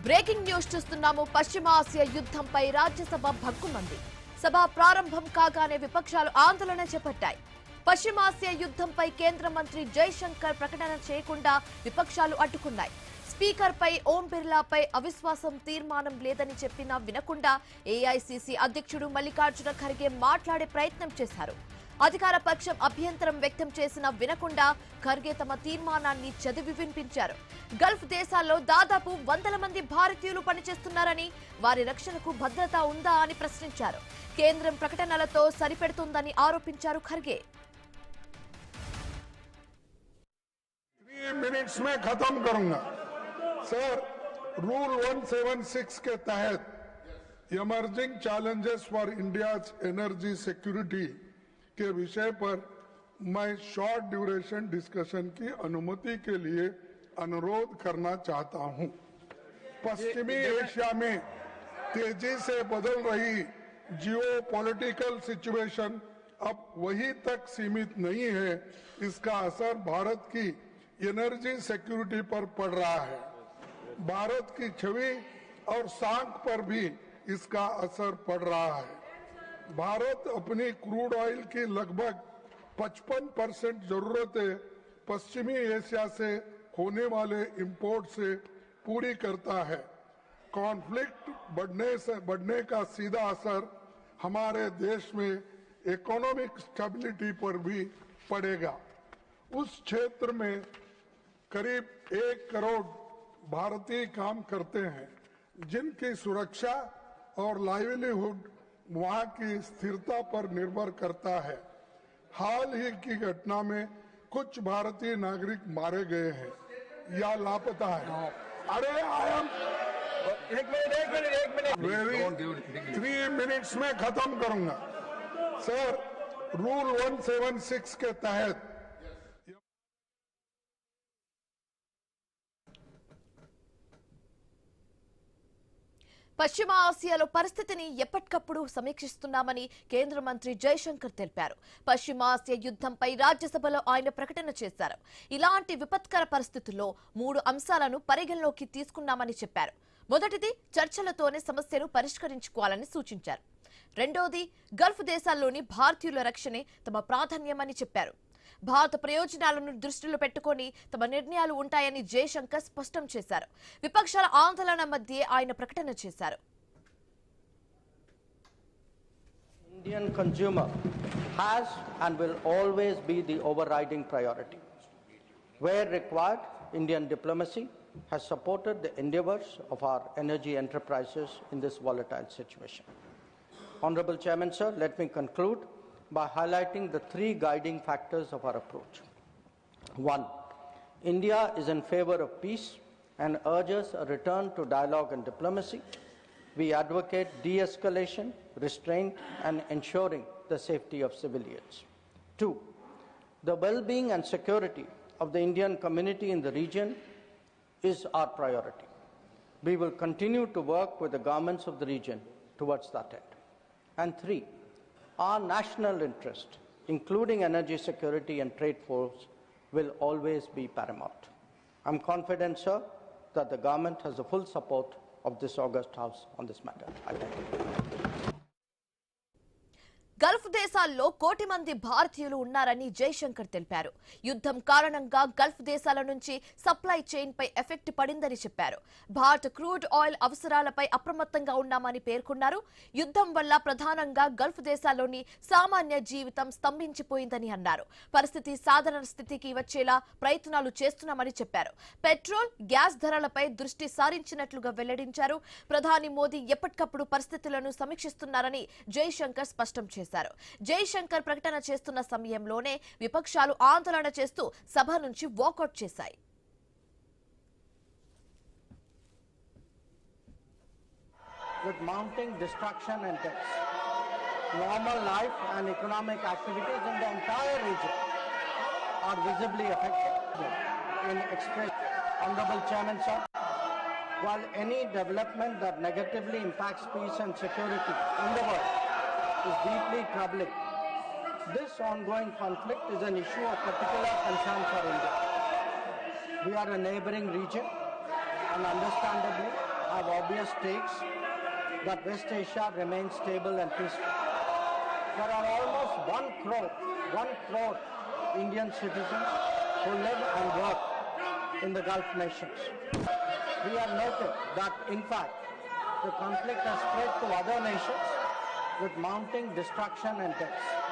Breaking news చూస్తున్నాము. పశ్చిమ Asia యుద్ధంపై Rajya Sabha భగ్గుమంది. సభ ప్రారంభం కాగానే విపక్షాలు ఆందోళన చేపట్టాయి. పశ్చిమాసియా యుద్ధంపై కేంద్ర మంత్రి జైశంకర్ ప్రకటన చేయకుండా విపక్షాలు అడ్డుకున్నాయి. స్పీకర్ పై ఓం బిర్లాపై అవిశ్వాసం తీర్మానం లేదని చెప్పినా వినకుండా ఏఐసీసీ అధ్యక్షుడు మల్లికార్జున ఖర్గే మాట్లాడే ప్రయత్నం చేశారు. అధికార పక్షం అభ్యంతరం వ్యక్తం చేసినా వినకుండా ఖర్గే తమ తీర్మానాన్ని చదివి వినిపించారు. గల్ఫ్ దేశాల్లో దాదాపు 100 మంది భారతీయులు పనిచేస్తున్నారని, వారి రక్షణకు భద్రత ఉందా అని ప్రశ్నించారు. కేంద్రం ప్రకటనలతో సరిపెడుతుందని ఆరోపించారు ఖర్గే. 3 मिनट्स में खत्म करूंगा सर. रूल 176 के तहत emerging challenges for India's energy security के विषय पर मैं शॉर्ट ड्यूरेशन डिस्कशन की अनुमति के लिए अनुरोध करना चाहता हूं. पश्चिमी एशिया में तेजी से बदल रही जियोपॉलिटिकल सिचुएशन अब वही तक सीमित नहीं है. इसका असर भारत की एनर्जी सिक्योरिटी पर पड़ रहा है. भारत की छवि और साख पर भी इसका असर पड़ रहा है. भारत अपनी क्रूड ऑयल की लगभग 55% जरूरतें पश्चिमी एशिया से होने वाले इंपोर्ट से पूरी करता है. कॉन्फ्लिक्ट बढ़ने का सीधा असर हमारे देश में इकोनॉमिक स्टेबिलिटी पर भी पड़ेगा. उस क्षेत्र में करीब 1 करोड़ भारतीय काम करते हैं, जिनकी सुरक्षा और लाइवलीहुड वहां की स्थिरता पर निर्भर करता है. हाल ही की घटना में कुछ भारतीय नागरिक मारे गए हैं या लापता है. अरे एक मिनट 3 मिनट्स में खत्म करूंगा सर. रूल 176 के तहत పశ్చిమ ఆసియాలో పరిస్థితిని ఎప్పటికప్పుడు సమీక్షిస్తున్నామని కేంద్ర మంత్రి జైశంకర్ తెలిపారు. పశ్చిమ ఆసియా యుద్ధంపై రాజ్యసభలో ఆయన ప్రకటన చేశారు. ఇలాంటి విపత్కర పరిస్థితుల్లో 3 అంశాలను పరిగణలోకి తీసుకున్నామని చెప్పారు. మొదటిది, చర్చలతోనే సమస్యను పరిష్కరించుకోవాలని సూచించారు. రెండోది, గల్ఫ్ దేశాల్లోని భారతీయుల రక్షణే తమ ప్రాధాన్యమని చెప్పారు. భారత ప్రయోజనాలను దృష్టిలో పెట్టుకుని తమ నిర్ణయాలు ఉంటాయని జయశంకర్ స్పష్టం చేశారు. విపక్షాల ఆందోళన మధ్య ఆయన ప్రకటన చేశారు. Indian consumer has and will always be the overriding priority. Where required, Indian diplomacy has supported the endeavors of our energy enterprises in this volatile situation. Honorable Chairman, sir, let me conclude by highlighting the 3 guiding factors of our approach. 1. India is in favor of peace and urges a return to dialogue and diplomacy. We advocate de-escalation, restraint, and ensuring the safety of civilians. 2. The well-being and security of the Indian community in the region is our priority. We will continue to work with the governments of the region towards that end. And 3. Our national interest, including energy security and trade flows, will always be paramount. I'm confident, sir, that the government has the full support of this august House on this matter. I thank you. Gulf దేశాల్లో 1 కోటి మంది భారతీయులు ఉన్నారని జైశంకర్ తెలిపారు. యుద్ధం కారణంగా Gulf దేశాల నుంచి సప్లై చైన్ పై ఎఫెక్ట్ పడిందని చెప్పారు. భారత క్రూడ్ ఆయిల్ అవసరాలపై అప్రమత్తంగా ఉన్నామని పేర్కొన్నారు. యుద్ధం వల్ల ప్రధానంగా గల్ఫ్ దేశాల్లోని సామాన్య జీవితం స్తంభించిపోయిందని అన్నారు. పరిస్థితి సాధారణ స్థితికి వచ్చేలా ప్రయత్నాలు చేస్తున్నామని చెప్పారు. పెట్రోల్, గ్యాస్ ధరలపై దృష్టి సారించినట్లుగా వెల్లడించారు. ప్రధాని మోదీ ఎప్పటికప్పుడు పరిస్థితులను సమీక్షిస్తున్నారని జైశంకర్ స్పష్టం చేశారు. జైశంకర్ ప్రకటన చేస్తున్న సమయంలోనే విపక్షాలు ఆందోళన చేస్తూ సభ నుంచి వాకౌట్ చేశాయి. With mounting destruction and deaths, normal life and economic activities in the entire region are visibly affected. In express, Honorable Chairman, sir, while any development that negatively impacts peace and security in the world is deeply troubling, this ongoing conflict is an issue of particular concern for India. We are a neighboring region and understandably have obvious stakes that West Asia remains stable and peaceful. There are almost 1 crore Indian citizens who live and work in the Gulf nations. We have noted that, in fact, the conflict has spread to other nations with mounting destruction and deaths.